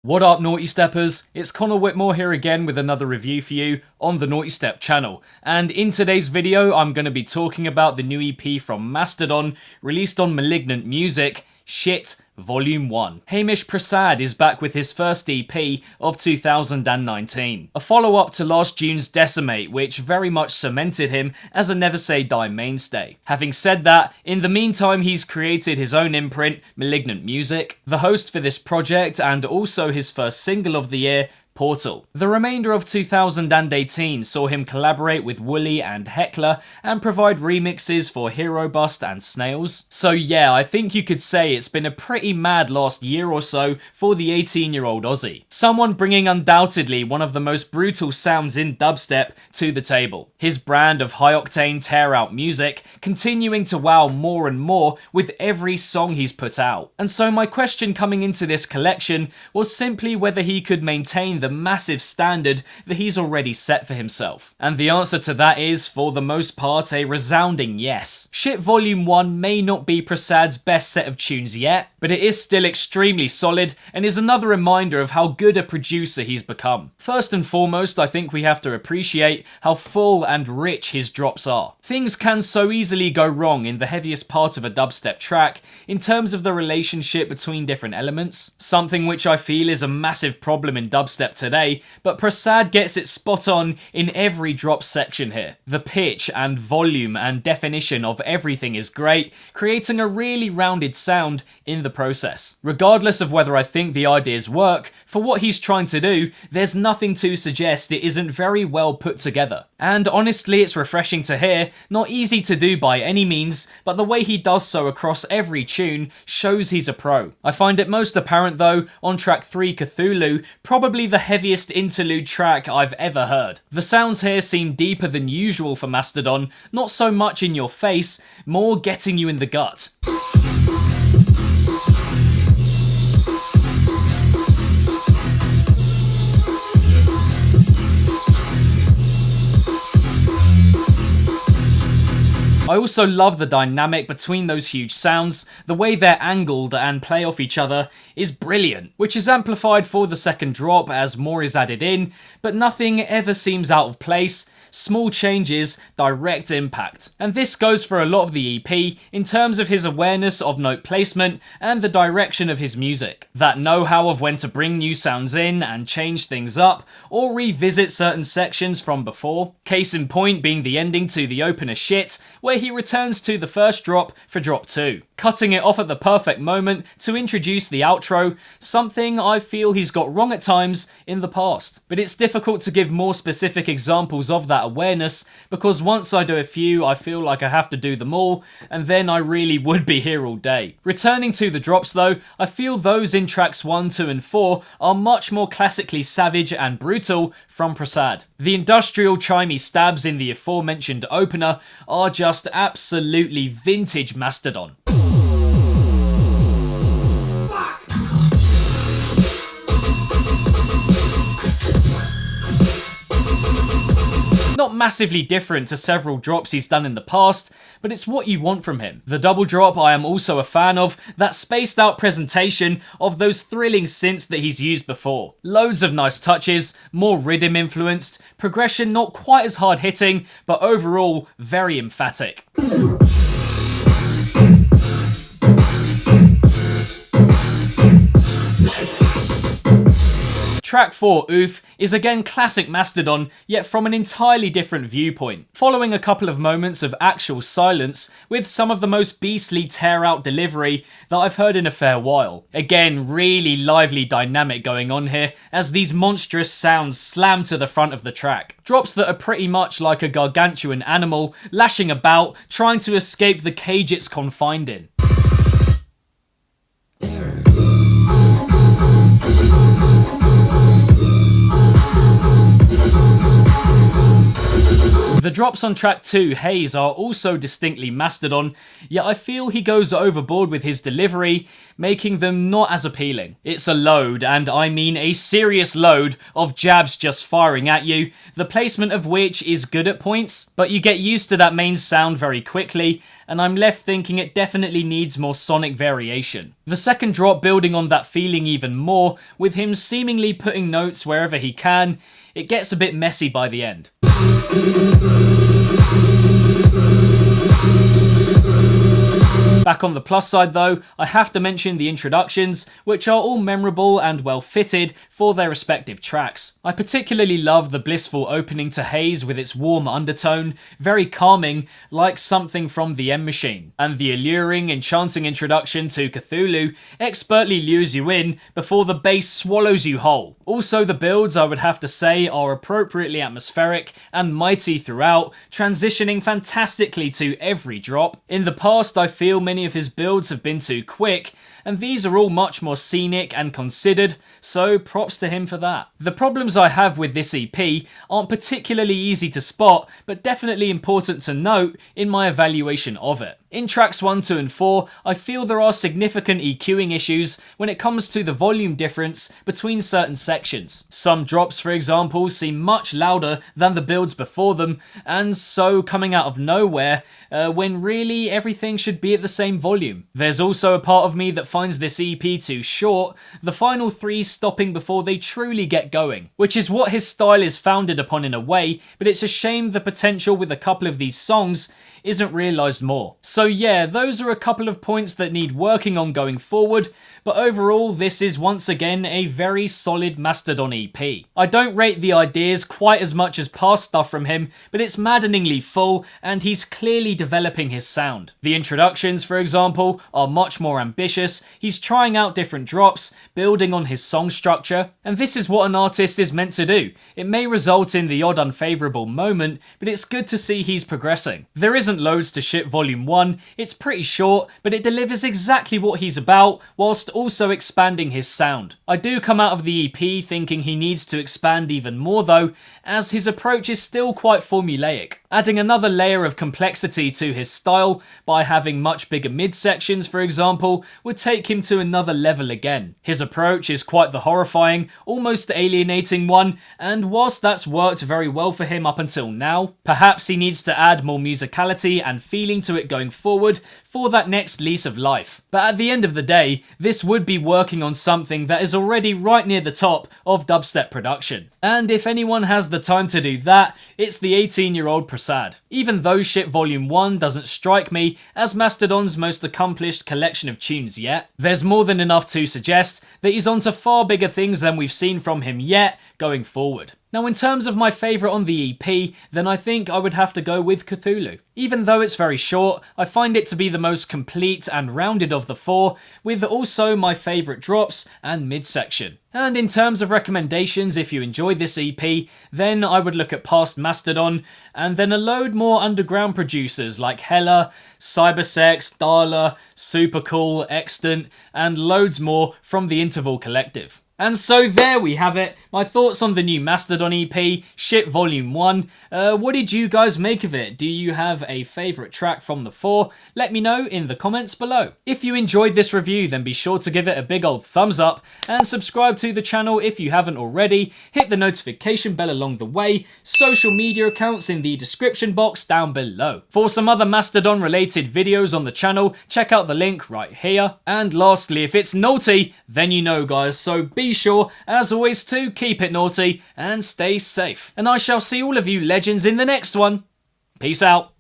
What up, Naughty Steppers? It's Connor Whitmore here again with another review for you on the Nawtystep channel. And in today's video, I'm going to be talking about the new EP from Mastadon, released on Malignant Music, Shit Volume 1. Hamish Prasad is back with his first EP of 2019. A follow-up to last June's Decimate, which very much cemented him as a Never Say Die mainstay. Having said that, in the meantime he's created his own imprint, Malignant Music, the host for this project, and also his first single of the year, Portal. The remainder of 2018 saw him collaborate with Wooly and Heckler and provide remixes for Hero Bust and Snails. So yeah, I think you could say it's been a pretty mad last year or so for the 18-year-old Aussie. Someone bringing undoubtedly one of the most brutal sounds in dubstep to the table. His brand of high-octane tear-out music continuing to wow more and more with every song he's put out. And so my question coming into this collection was simply whether he could maintain the massive standard that he's already set for himself. And the answer to that is, for the most part, a resounding yes. Shit Volume 1 may not be Prasad's best set of tunes yet, but it is still extremely solid and is another reminder of how good a producer he's become. First and foremost, I think we have to appreciate how full and rich his drops are. Things can so easily go wrong in the heaviest part of a dubstep track in terms of the relationship between different elements, something which I feel is a massive problem in dubstep today, but Prasad gets it spot on in every drop section here. The pitch and volume and definition of everything is great, creating a really rounded sound in the process. Regardless of whether I think the ideas work, for what he's trying to do, there's nothing to suggest it isn't very well put together. And honestly, it's refreshing to hear, not easy to do by any means, but the way he does so across every tune shows he's a pro. I find it most apparent though on track 3, Cthulhu, probably the heaviest interlude track I've ever heard. The sounds here seem deeper than usual for Mastadon, not so much in your face, more getting you in the gut. I also love the dynamic between those huge sounds. The way they're angled and play off each other is brilliant, which is amplified for the second drop as more is added in, but nothing ever seems out of place. Small changes, direct impact. And this goes for a lot of the EP in terms of his awareness of note placement and the direction of his music. That know-how of when to bring new sounds in and change things up, or revisit certain sections from before. Case in point being the ending to the opener Shit, where he returns to the first drop for drop 2. Cutting it off at the perfect moment to introduce the outro, something I feel he's got wrong at times in the past. But it's difficult to give more specific examples of that awareness, because once I do a few, I feel like I have to do them all, and then I really would be here all day. Returning to the drops though, I feel those in tracks 1, 2 and 4 are much more classically savage and brutal from Prasad. The industrial chimey stabs in the aforementioned opener are just absolutely vintage Mastadon. Not massively different to several drops he's done in the past, but it's what you want from him. The double drop I am also a fan of, that spaced out presentation of those thrilling synths that he's used before. Loads of nice touches, more RIDDIM influenced, progression not quite as hard hitting, but overall very emphatic. Track 4, Oof, is again classic Mastadon, yet from an entirely different viewpoint. Following a couple of moments of actual silence, with some of the most beastly tear-out delivery that I've heard in a fair while. Again, really lively dynamic going on here, as these monstrous sounds slam to the front of the track. Drops that are pretty much like a gargantuan animal, lashing about, trying to escape the cage it's confined in. The drops on track 2, Haze, are also distinctly Mastadon, yet I feel he goes overboard with his delivery, making them not as appealing. It's a load, and I mean a serious load, of jabs just firing at you, the placement of which is good at points, but you get used to that main sound very quickly, and I'm left thinking it definitely needs more sonic variation. The second drop building on that feeling even more, with him seemingly putting notes wherever he can, it gets a bit messy by the end. Back on the plus side though, I have to mention the introductions, which are all memorable and well fitted for their respective tracks. I particularly love the blissful opening to Haze with its warm undertone, very calming, like something from the M Machine, and the alluring, enchanting introduction to Cthulhu expertly lures you in before the bass swallows you whole. Also, the builds, I would have to say, are appropriately atmospheric and mighty throughout, transitioning fantastically to every drop. In the past, I feel many of his builds have been too quick, and these are all much more scenic and considered, so props to him for that. The problems I have with this EP aren't particularly easy to spot, but definitely important to note in my evaluation of it. In tracks 1, 2 and 4, I feel there are significant EQing issues when it comes to the volume difference between certain sections. Some drops, for example, seem much louder than the builds before them, and so coming out of nowhere, when really everything should be at the same volume. There's also a part of me that finds this EP too short, the final 3 stopping before they truly get going, which is what his style is founded upon in a way, but it's a shame the potential with a couple of these songs isn't realised more. So yeah, those are a couple of points that need working on going forward, but overall this is once again a very solid Mastadon EP. I don't rate the ideas quite as much as past stuff from him, but it's maddeningly full and he's clearly developing his sound. The introductions, for example, are much more ambitious, he's trying out different drops, building on his song structure, and this is what an artist is meant to do. It may result in the odd unfavourable moment, but it's good to see he's progressing. There isn't loads to ship volume 1, it's pretty short, but it delivers exactly what he's about, whilst also expanding his sound. I do come out of the EP thinking he needs to expand even more though, as his approach is still quite formulaic. Adding another layer of complexity to his style by having much bigger midsections, for example, would take him to another level again. His approach is quite the horrifying, almost alienating one, and whilst that's worked very well for him up until now, perhaps he needs to add more musicality and feeling to it going forward for that next lease of life. But at the end of the day, this would be working on something that is already right near the top of dubstep production. And if anyone has the time to do that, it's the 18-year-old Prasad. Even though Shit Volume 1 doesn't strike me as Mastadon's most accomplished collection of tunes yet, there's more than enough to suggest that he's onto far bigger things than we've seen from him yet going forward. Now, in terms of my favourite on the EP, then I think I would have to go with Cthulhu. Even though it's very short, I find it to be the most complete and rounded of the 4, with also my favourite drops and midsection. And in terms of recommendations, if you enjoyed this EP, then I would look at past Mastadon, and then a load more underground producers like Hella, Cybersex, Darla, Supercool, Extant, and loads more from the Interval Collective. And so there we have it, my thoughts on the new Mastadon EP, Shit Volume 1. What did you guys make of it? Do you have a favourite track from the 4? Let me know in the comments below. If you enjoyed this review, then be sure to give it a big old thumbs up, and subscribe to the channel if you haven't already. Hit the notification bell along the way, social media accounts in the description box down below. For some other Mastadon related videos on the channel, check out the link right here. And lastly, if it's naughty, then you know guys, so be sure, as always, to keep it naughty and stay safe. And I shall see all of you legends in the next one. Peace out.